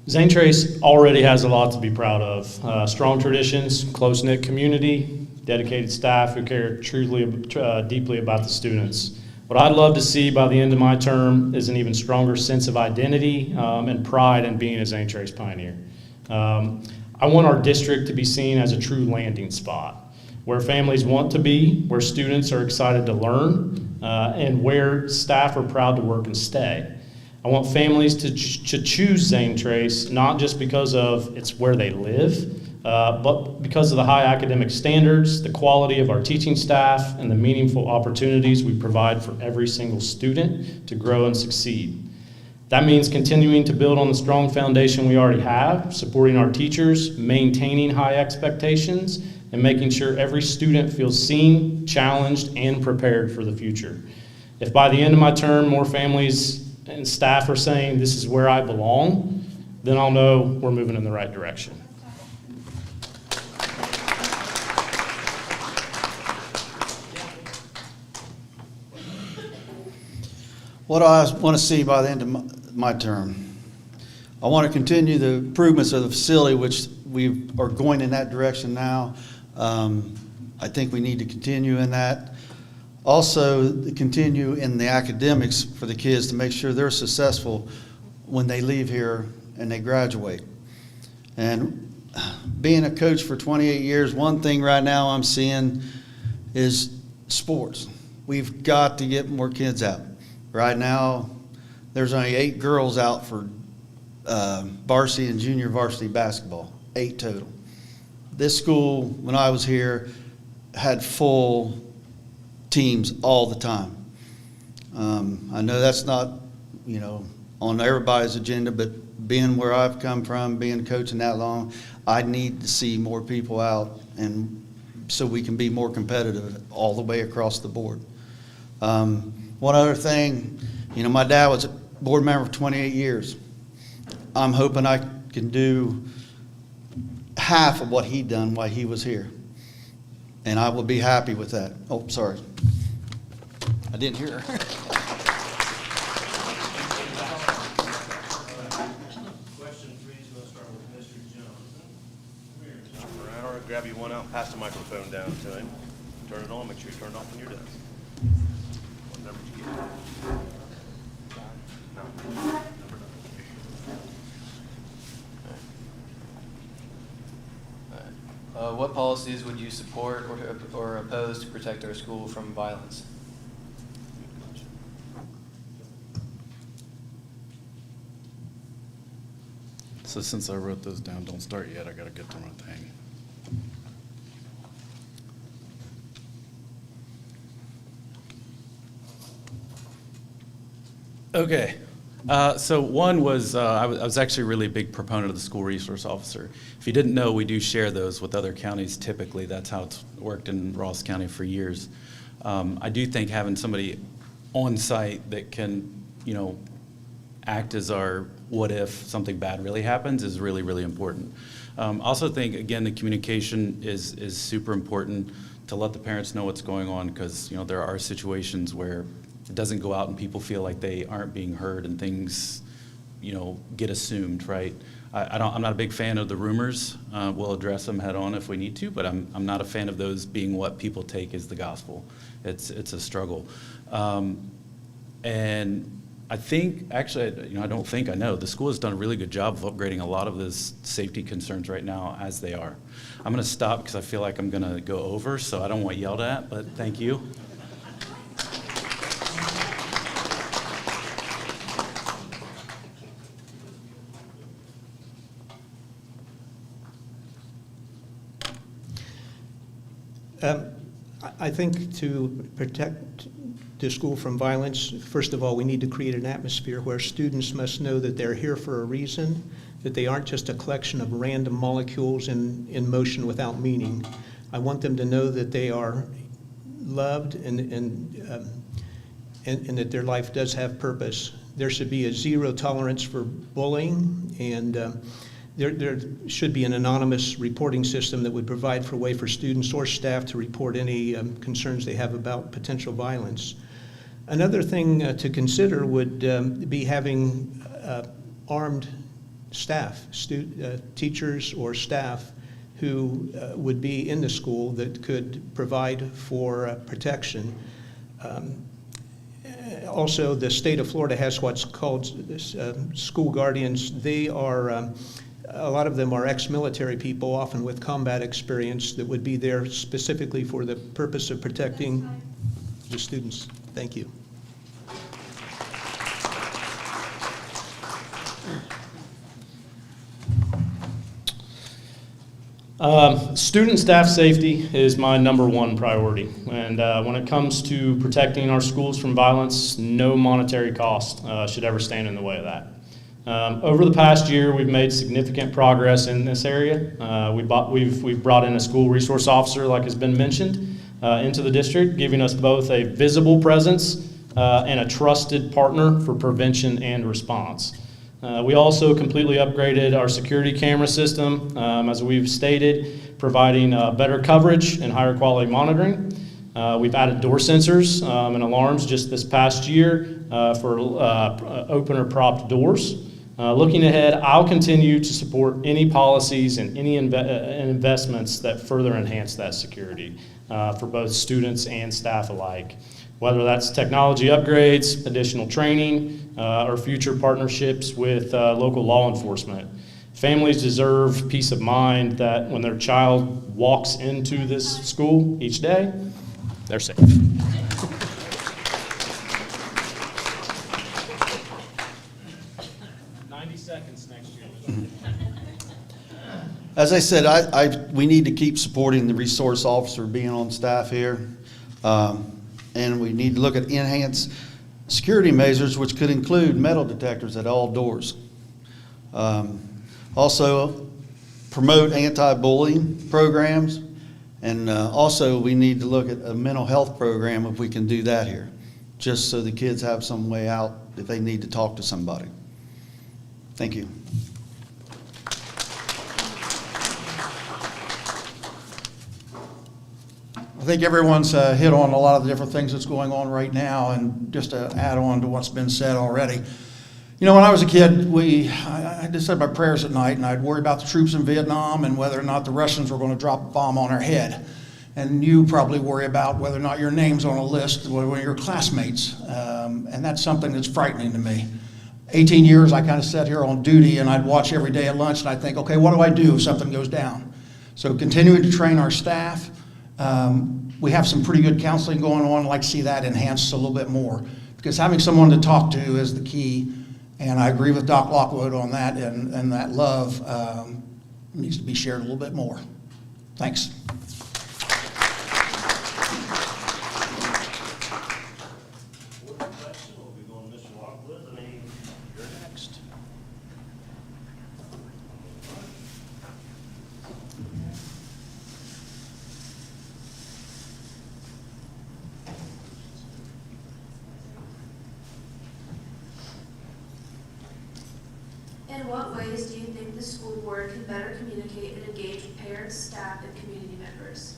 Zane Trace already has a lot to be proud of. Strong traditions, close-knit community, dedicated staff who care truly, deeply about the students. What I'd love to see by the end of my term is an even stronger sense of identity and pride in being a Zane Trace pioneer. I want our district to be seen as a true landing spot, where families want to be, where students are excited to learn, and where staff are proud to work and stay. I want families to choose Zane Trace, not just because of it's where they live, but because of the high academic standards, the quality of our teaching staff, and the meaningful opportunities we provide for every single student to grow and succeed. That means continuing to build on the strong foundation we already have, supporting our teachers, maintaining high expectations, and making sure every student feels seen, challenged, and prepared for the future. If by the end of my term, more families and staff are saying this is where I belong, then I'll know we're moving in the right direction. What do I want to see by the end of my term? I want to continue the improvements of the facility, which we are going in that direction now. I I think we need to continue in that. Also, continue in the academics for the kids to make sure they're successful when they leave here and they graduate. And being a coach for 28 years, one thing right now I'm seeing is sports. We've got to get more kids out. Right now, there's only 8 girls out for varsity and junior varsity basketball, 8 total. This school, when I was here, had full teams all the time. I know that's not, on everybody's agenda, but being where I've come from, being coaching that long, I need to see more people out, and so we can be more competitive all the way across the board. One other thing, my dad was a board member for 28 years. I'm hoping I can do half of what he done while he was here, and I will be happy with that. Oh, sorry. I didn't hear her. Question 3 is going to start with Mr. Jones. Around, or grab you one out, pass the microphone down to him. Turn it on, make sure you turn it off when you're done. What number did you get? No. Number 9. What policies would you support or oppose to protect our school from violence? So since I wrote those down, don't start yet, I gotta get to my thing. Okay, so one was, I was actually a really big proponent of the school resource officer. If you didn't know, we do share those with other counties typically. That's how it's worked in Ross County for years. I do think having somebody on site that can, act as our what if something bad really happens is really, really important. Also think, again, the communication is super important to let the parents know what's going on, because there are situations where it doesn't go out and people feel like they aren't being heard and things get assumed, right? I'm not a big fan of the rumors. We'll address them head on if we need to, but I'm not a fan of those being what people take as the gospel. It's a struggle. And I think, actually, I don't think, I know, the school has done a really good job of upgrading a lot of those safety concerns right now as they are. I'm going to stop because I feel like I'm going to go over, so I don't want yelled at, but thank you. I think to protect the school from violence, first of all, we need to create an atmosphere where students must know that they're here for a reason, that they aren't just a collection of random molecules in motion without meaning. I want them to know that they are loved and that their life does have purpose. There should be a zero tolerance for bullying, and there should be an anonymous reporting system that would provide for a way for students or staff to report any concerns they have about potential violence. Another thing to consider would be having armed staff, teachers or staff who would be in the school that could provide for protection. Also, the state of Florida has what's called school guardians. They are a lot of them are ex-military people, often with combat experience, that would be there specifically for the purpose of protecting the students. Thank you. Student staff safety is my #1 priority. And when it comes to protecting our schools from violence, no monetary cost should ever stand in the way of that. Over the past year, we've made significant progress in this area. We've brought in a school resource officer, like has been mentioned, into the district, giving us both a visible presence and a trusted partner for prevention and response. We also completely upgraded our security camera system, as we've stated, providing better coverage and higher quality monitoring. We've added door sensors and alarms just this past year for open or propped doors. Looking ahead, I'll continue to support any policies and any investments that further enhance that security for both students and staff alike, whether that's technology upgrades, additional training, or future partnerships with local law enforcement. Families deserve peace of mind that when their child walks into this school each day, they're safe. 90 seconds next year. As I said, we need to keep supporting the resource officer being on staff here. And we need to look at enhanced security measures, which could include metal detectors at all doors. Also, promote anti-bullying programs. And also, we need to look at a mental health program if we can do that here, just so the kids have some way out if they need to talk to somebody. Thank you. I think everyone's hit on a lot of the different things that's going on right now, and just to add on to what's been said already. You know, when I was a kid, I just said my prayers at night, and I'd worry about the troops in Vietnam and whether or not the Russians were going to drop a bomb on our head. And you probably worry about whether or not your name's on a list with one of your classmates, and that's something that's frightening to me. 18 years, I kind of sat here on duty, and I'd watch every day at lunch, and I'd think, okay, what do I do if something goes down? So continuing to train our staff. We have some pretty good counseling going on. I'd like to see that enhanced a little bit more, because having someone to talk to is the key. And I agree with Doc Lockwood on that, and that love needs to be shared a little bit more. Thanks. In what ways do you think the school board can better communicate and engage with parents, staff, and community members?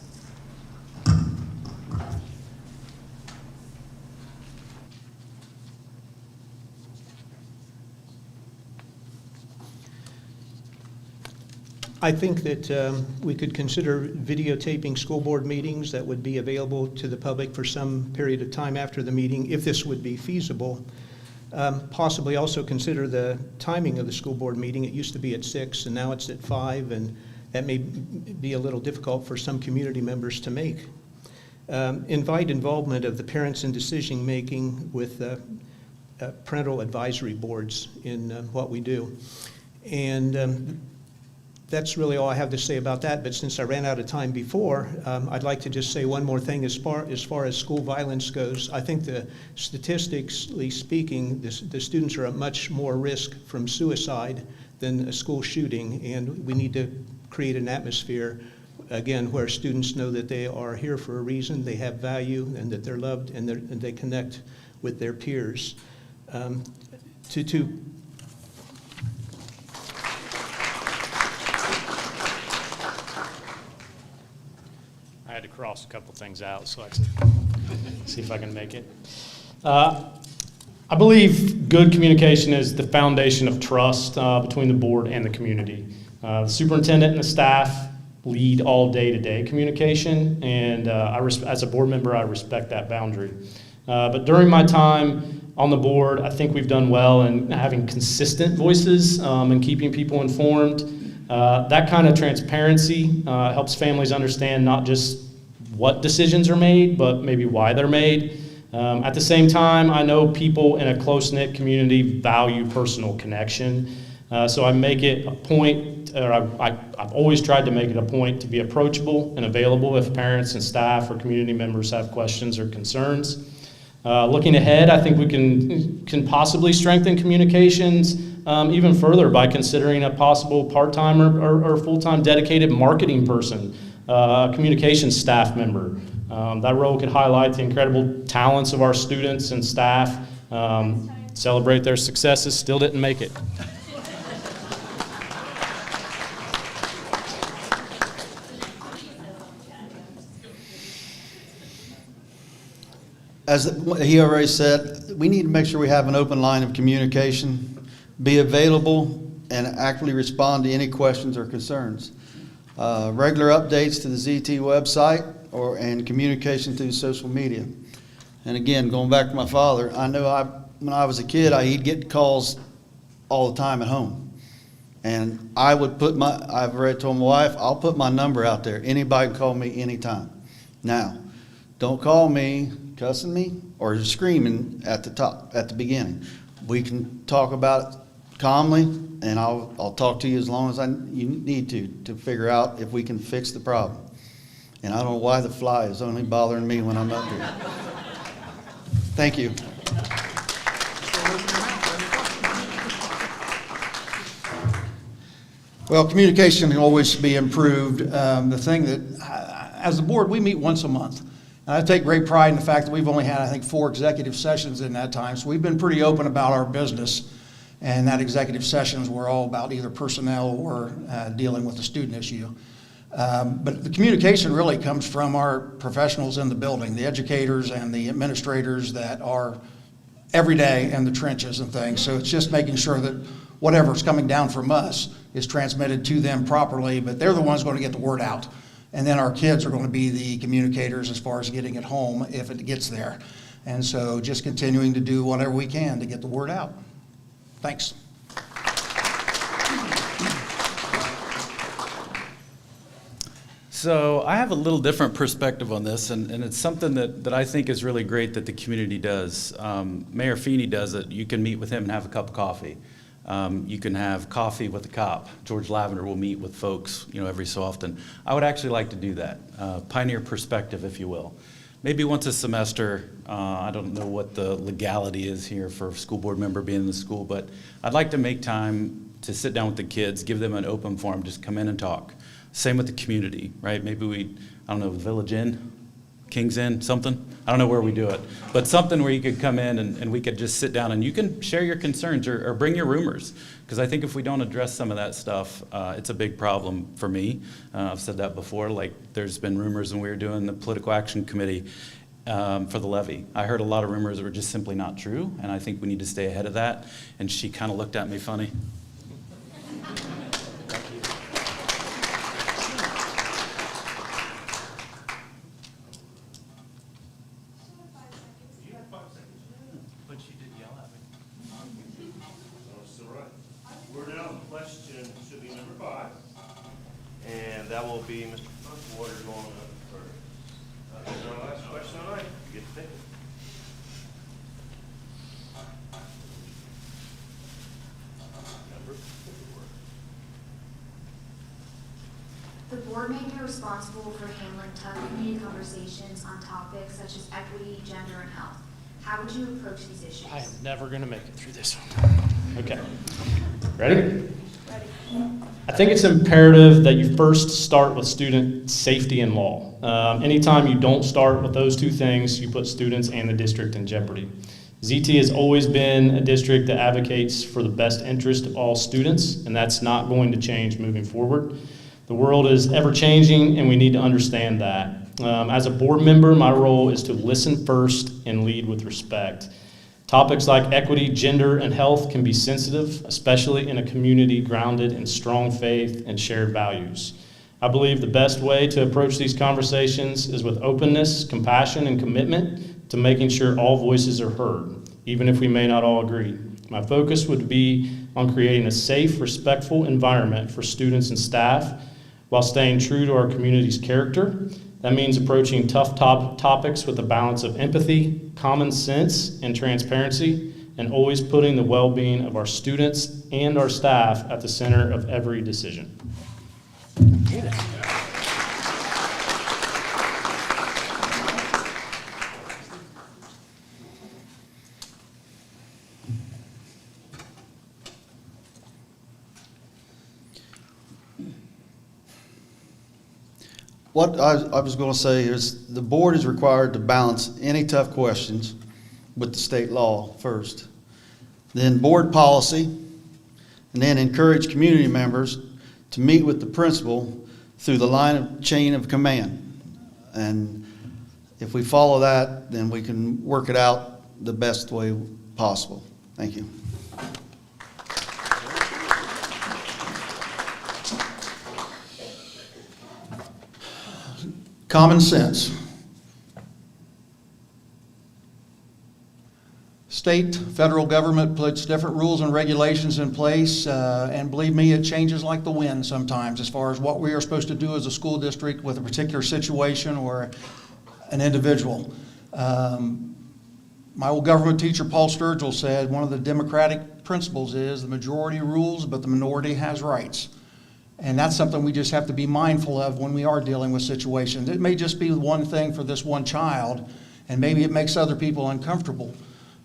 I think that we could consider videotaping school board meetings that would be available to the public for some period of time after the meeting, if this would be feasible. Possibly also consider the timing of the school board meeting. It used to be at 6 and now it's at 5, and that may be a little difficult for some community members to make. Invite involvement of the parents in decision making with parental advisory boards in what we do. And that's really all I have to say about that, but since I ran out of time before, I'd like to just say one more thing as far as school violence goes. I think statistically speaking, the students are at much more risk from suicide than a school shooting, and we need to create an atmosphere, again, where students know that they are here for a reason, they have value, and that they're loved, and they connect with their peers. I had to cross a couple things out so I could see if I can make it. I believe good communication is the foundation of trust between the board and the community. The superintendent and the staff lead all day-to-day communication, and as a board member, I respect that boundary. But during my time on the board, I think we've done well in having consistent voices and keeping people informed. That kind of transparency helps families understand not just what decisions are made, but maybe why they're made. At the same time, I know people in a close-knit community value personal connection. So I make it a point, or I've always tried to make it a point to be approachable and available if parents and staff or community members have questions or concerns. Looking ahead, I think we can possibly strengthen communications even further by considering a possible part-time or full-time dedicated marketing person, a communications staff member. That role could highlight the incredible talents of our students and staff, celebrate their successes. Still didn't make it. As he already said, we need to make sure we have an open line of communication be available and actively respond to any questions or concerns. Regular updates to the ZT website and communication through social media. And again, going back to my father, I know when I was a kid, he'd get calls all the time at home. And I would I've already told my wife, I'll put my number out there. Anybody can call me anytime. Now, don't call me cussing me or screaming at the beginning. We can talk about it calmly, and I'll talk to you as long as you need to figure out if we can fix the problem. And I don't know why the fly is only bothering me when I'm up here. Thank you. Well, communication can always be improved. The thing that, as a board, we meet once a month. And I take great pride in the fact that we've only had, I think, 4 executive sessions in that time. So we've been pretty open about our business. And that executive sessions were all about either personnel or dealing with the student issue. But the communication really comes from our professionals in the building, the educators and the administrators that are every day in the trenches and things. So it's just making sure that whatever's coming down from us is transmitted to them properly, but they're the ones going to get the word out. And then our kids are going to be the communicators as far as getting it home if it gets there. And so just continuing to do whatever we can to get the word out. Thanks. So I have a little different perspective on this, and it's something that I think is really great that the community does. Mayor Feeney does it. You can meet with him and have a cup of coffee. You can have coffee with a cop. George Lavender will meet with folks, every so often. I would actually like to do that. Pioneer perspective, if you will. Maybe once a semester. I don't know what the legality is here for a school board member being in the school, but I'd like to make time to sit down with the kids, give them an open forum, just come in and talk. Same with the community, right? Maybe Village Inn, King's Inn, something. I don't know where we do it, but something where you could come in and we could just sit down and you can share your concerns or bring your rumors. Because I think if we don't address some of that stuff, it's a big problem for me. I've said that before, like there's been rumors when we were doing the political action committee for the levy. I heard a lot of rumors that were just simply not true, and I think we need to stay ahead of that. And she kind of looked at me funny. That will be Mr. Water going up first. This is our last question tonight. You get to pick it. The board may be responsible for handling tough community conversations on topics such as equity, gender, and health. How would you approach these issues? I am never going to make it through this one. Okay. Ready? I think it's imperative that you first start with student safety and law. Anytime you don't start with those two things, you put students and the district in jeopardy. ZT has always been a district that advocates for the best interest of all students, and that's not going to change moving forward. The world is ever changing, and we need to understand that. As a board member, my role is to listen first and lead with respect. Topics like equity, gender, and health can be sensitive, especially in a community grounded in strong faith and shared values. I believe the best way to approach these conversations is with openness, compassion, and commitment to making sure all voices are heard, even if we may not all agree. My focus would be on creating a safe, respectful environment for students and staff while staying true to our community's character. That means approaching tough topics with a balance of empathy, common sense, and transparency, and always putting the well-being of our students and our staff at the center of every decision. What I was going to say is the board is required to balance any tough questions with the state law first, then board policy, and then encourage community members to meet with the principal through the chain of command. And if we follow that, then we can work it out the best way possible. Thank you. Common sense. State, federal government puts different rules and regulations in place, and believe me, it changes like the wind sometimes as far as what we are supposed to do as a school district with a particular situation or an individual. My old government teacher, Paul Sturgill, said one of the democratic principles is the majority rules, but the minority has rights. And that's something we just have to be mindful of when we are dealing with situations. It may just be one thing for this one child, and maybe it makes other people uncomfortable.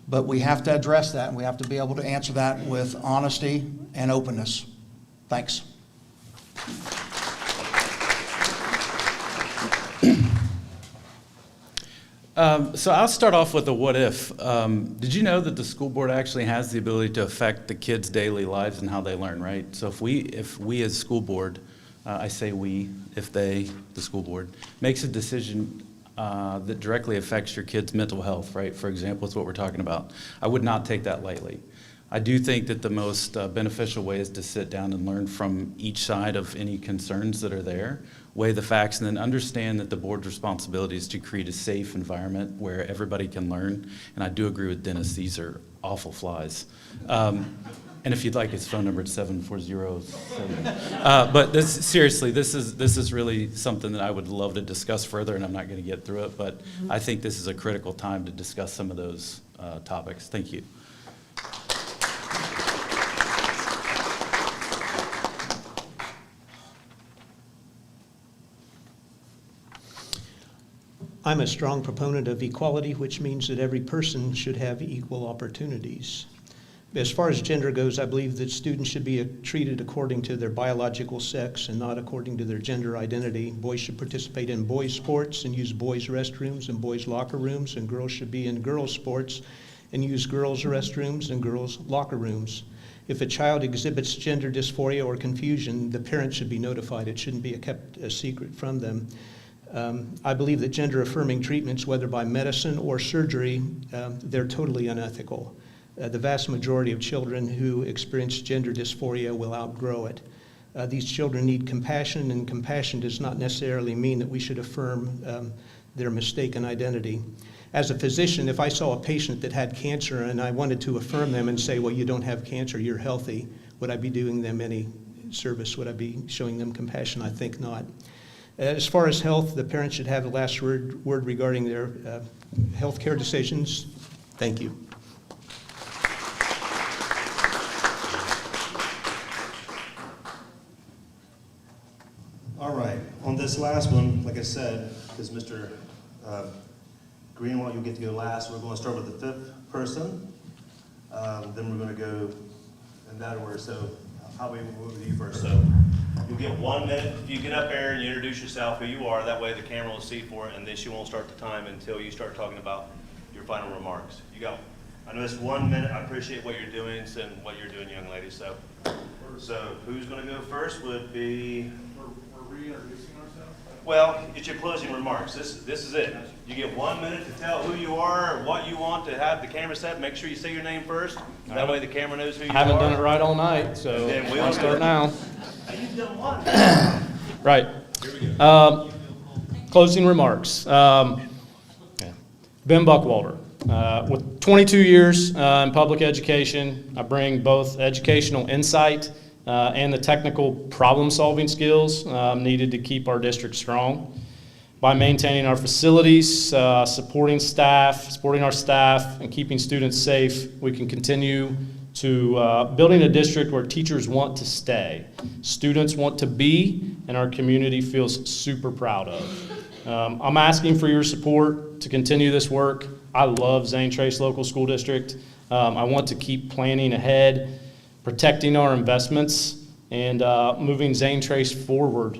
But we have to address that, and we have to be able to answer that with honesty and openness. Thanks. So I'll start off with a what if. Did you know that the school board actually has the ability to affect the kids' daily lives and how they learn, right? So if we as school board, I say we, if they, the school board, makes a decision that directly affects your kid's mental health, right? For example, it's what we're talking about. I would not take that lightly. I do think that the most beneficial way is to sit down and learn from each side of any concerns that are there, weigh the facts, and then understand that the board's responsibility is to create a safe environment where everybody can learn. And I do agree with Dennis, these are awful flies. And if you'd like his phone number, it's 740-7. But seriously, this is really something that I would love to discuss further, and I'm not going to get through it, but I think this is a critical time to discuss some of those topics. Thank you. I'm a strong proponent of equality, which means that every person should have equal opportunities. As far as gender goes, I believe that students should be treated according to their biological sex and not according to their gender identity. Boys should participate in boys' sports and use boys' restrooms and boys' locker rooms, and girls should be in girls' sports and use girls' restrooms and girls' locker rooms. If a child exhibits gender dysphoria or confusion, the parent should be notified. It shouldn't be kept a secret from them. I believe that gender-affirming treatments, whether by medicine or surgery, they're totally unethical. The vast majority of children who experience gender dysphoria will outgrow it. These children need compassion, and compassion does not necessarily mean that we should affirm their mistaken identity. As a physician, if I saw a patient that had cancer and I wanted to affirm them and say, well, you don't have cancer, you're healthy, would I be doing them any service? Would I be showing them compassion? I think not. As far as health, the parents should have the last word regarding their health care decisions. Thank you. All right, on this last one, like I said, because Mr. Greenwald, you'll get to go last. We're going to start with the fifth person. Then we're going to go in that order. So how we move with you first. So you'll get 1 minute. If you get up there and you introduce yourself, who you are, that way the camera will see for it, and then she won't start the time until you start talking about your final remarks. You go. I know it's 1 minute. I appreciate what you're doing and what you're doing, young lady. So who's going to go first would be... We're reintroducing ourselves? Well, it's your closing remarks. This is it. You get 1 minute to tell who you are, what you want to have the camera set. Make sure you say your name first. That way the camera knows who you are. I haven't done it right all night, so I'll start now. You've done what? Right. Here we go. Closing remarks. Ben Buckwalter. With 22 years in public education, I bring both educational insight and the technical problem-solving skills needed to keep our district strong. By maintaining our facilities, supporting our staff, and keeping students safe, we can continue to building a district where teachers want to stay, students want to be, and our community feels super proud of. I'm asking for your support to continue this work. I love Zane Trace Local School District. I want to keep planning ahead, protecting our investments, and moving Zane Trace forward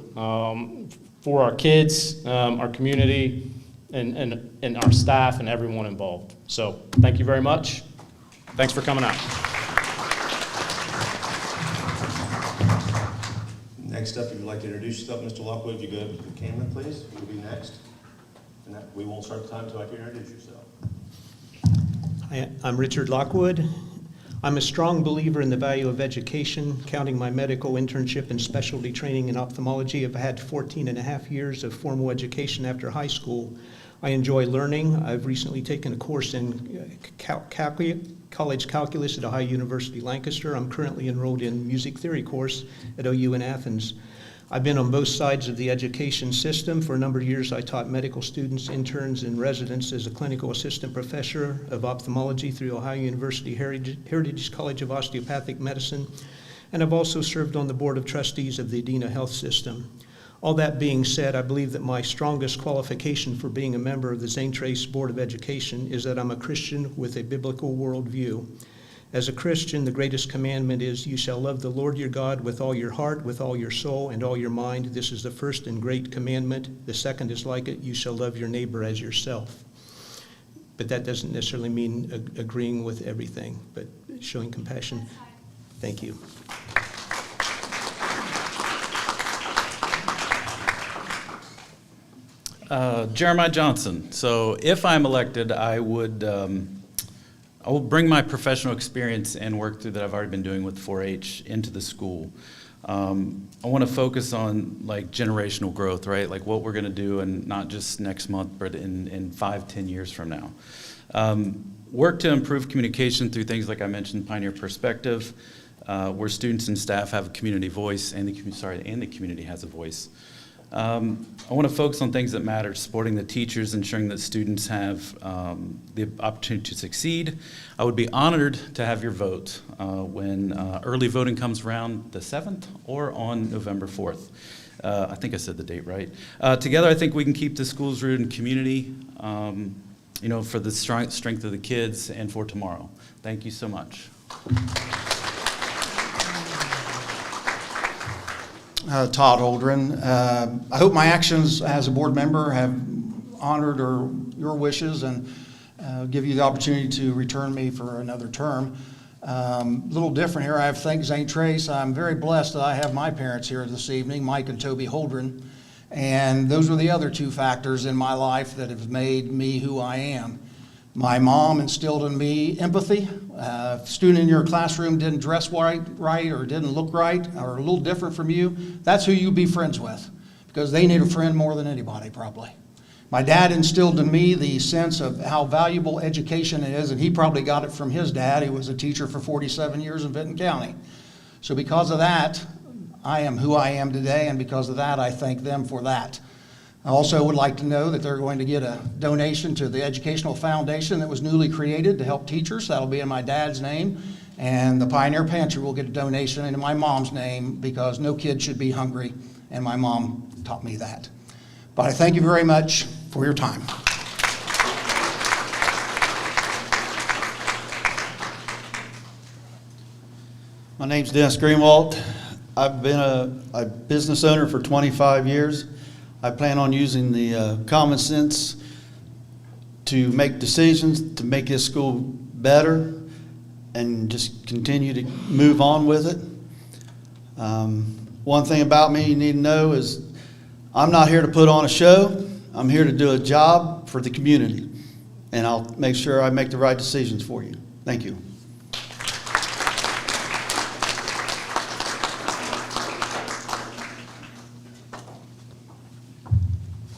for our kids, our community, and our staff and everyone involved. So thank you very much. Thanks for coming out. Next up, if you'd like to introduce yourself, Mr. Lockwood, if you go to the camera, please. You'll be next. And we won't start the time until I can introduce yourself. Hi, I'm Richard Lockwood. I'm a strong believer in the value of education, counting my medical internship and specialty training in ophthalmology. I've had 14 and a half years of formal education after high school. I enjoy learning. I've recently taken a course in college calculus at Ohio University Lancaster. I'm currently enrolled in music theory course at OU in Athens. I've been on both sides of the education system. For a number of years, I taught medical students, interns, and residents as a clinical assistant professor of ophthalmology through Ohio University Heritage College of Osteopathic Medicine, and I've also served on the Board of Trustees of the Adena Health System. All that being said, I believe that my strongest qualification for being a member of the Zane Trace Board of Education is that I'm a Christian with a biblical worldview. As a Christian, the greatest commandment is, you shall love the Lord your God with all your heart, with all your soul, and all your mind. This is the first and great commandment. The second is like it, you shall love your neighbor as yourself. But that doesn't necessarily mean agreeing with everything, but showing compassion. Thank you. Jeremiah Johnson. So if I'm elected, I will bring my professional experience and work through that I've already been doing with 4-H into the school. I want to focus on like generational growth, right? Like what we're going to do, and not just next month, but in 5-10 years from now. Work to improve communication through things like I mentioned, Pioneer Perspective, where students and staff have a community voice, and the community has a voice. I want to focus on things that matter, supporting the teachers, ensuring that students have the opportunity to succeed. I would be honored to have your vote when early voting comes around the 7th or on November 4th. I think I said the date right. Together, I think we can keep the schools rooted in community, for the strength of the kids and for tomorrow. Thank you so much. Todd Holdren. I hope my actions as a board member have honored your wishes and give you the opportunity to return me for another term. A little different here. I have to thank Zane Trace. I'm very blessed that I have my parents here this evening, Mike and Toby Holdren. And those were the other two factors in my life that have made me who I am. My mom instilled in me empathy. If a student in your classroom didn't dress right or didn't look right or a little different from you, that's who you be friends with, because they need a friend more than anybody probably. My dad instilled in me the sense of how valuable education is, and he probably got it from his dad, who was a teacher for 47 years in Benton County. So because of that, I am who I am today, and because of that, I thank them for that. I also would like to know that they're going to get a donation to the Educational Foundation that was newly created to help teachers. That'll be in my dad's name. And the Pioneer Pantry will get a donation in my mom's name, because no kid should be hungry, and my mom taught me that. But I thank you very much for your time. My name's Dennis Greenwald. I've been a business owner for 25 years. I plan on using the common sense to make decisions to make this school better and just continue to move on with it. One thing about me you need to know is I'm not here to put on a show. I'm here to do a job for the community, and I'll make sure I make the right decisions for you. Thank you.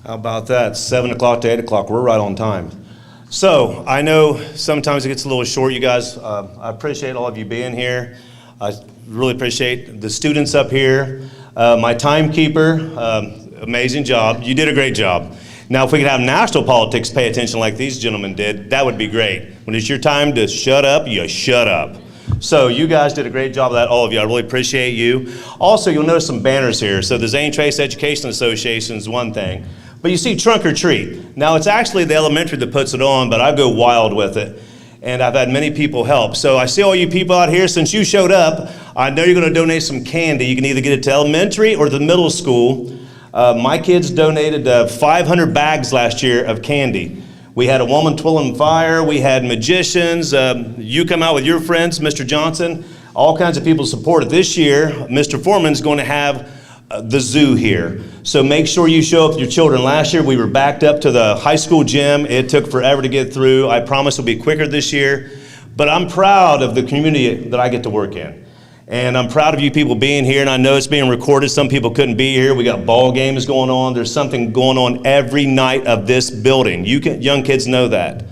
How about that? 7 o'clock to 8 o'clock. We're right on time. So I know sometimes it gets a little short, you guys. I appreciate all of you being here. I really appreciate the students up here. My timekeeper, amazing job. You did a great job. Now, if we could have national politics pay attention like these gentlemen did, that would be great. When it's your time to shut up, you shut up. So you guys did a great job of that, all of you. I really appreciate you. Also, you'll notice some banners here. So the Zane Trace Education Association is one thing. But you see Trunk or Treat. Now, it's actually the elementary that puts it on, but I go wild with it. And I've had many people help. So I see all you people out here. Since you showed up, I know you're going to donate some candy. You can either get it to elementary or the middle school. My kids donated 500 bags last year of candy. We had a woman twirling fire. We had magicians. You come out with your friends, Mr. Johnson. All kinds of people supported. This year, Mr. Foreman's going to have the zoo here. So make sure you show up with your children. Last year, we were backed up to the high school gym. It took forever to get through. I promise it'll be quicker this year. But I'm proud of the community that I get to work in. And I'm proud of you people being here, and I know it's being recorded. Some people couldn't be here. We got ball games going on. There's something going on every night of this building. Young kids know that.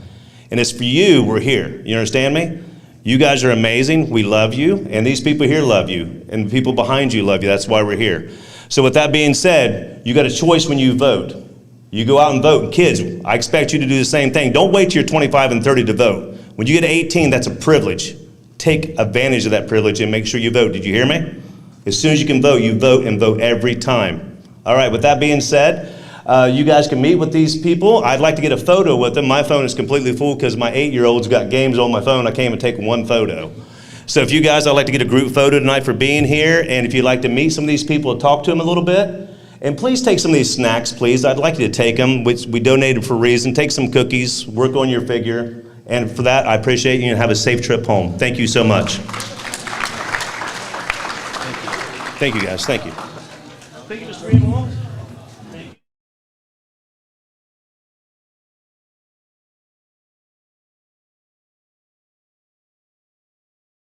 And it's for you we're here. You understand me? You guys are amazing. We love you. And these people here love you. And the people behind you love you. That's why we're here. So with that being said, you got a choice when you vote. You go out and vote. And kids, I expect you to do the same thing. Don't wait till you're 25 and 30 to vote. When you get to 18, that's a privilege. Take advantage of that privilege and make sure you vote. Did you hear me? As soon as you can vote, you vote, and vote every time. All right, with that being said, you guys can meet with these people. I'd like to get a photo with them. My phone is completely full because my 8-year-old's got games on my phone. I can't even take one photo. So if you guys, I'd like to get a group photo tonight for being here. And if you'd like to meet some of these people and talk to them a little bit, and please take some of these snacks, please. I'd like you to take them. We donated for a reason. Take some cookies, work on your figure. And for that, I appreciate you and have a safe trip home. Thank you so much. Thank you guys. Thank you. Thank you, Mr. Greenwald.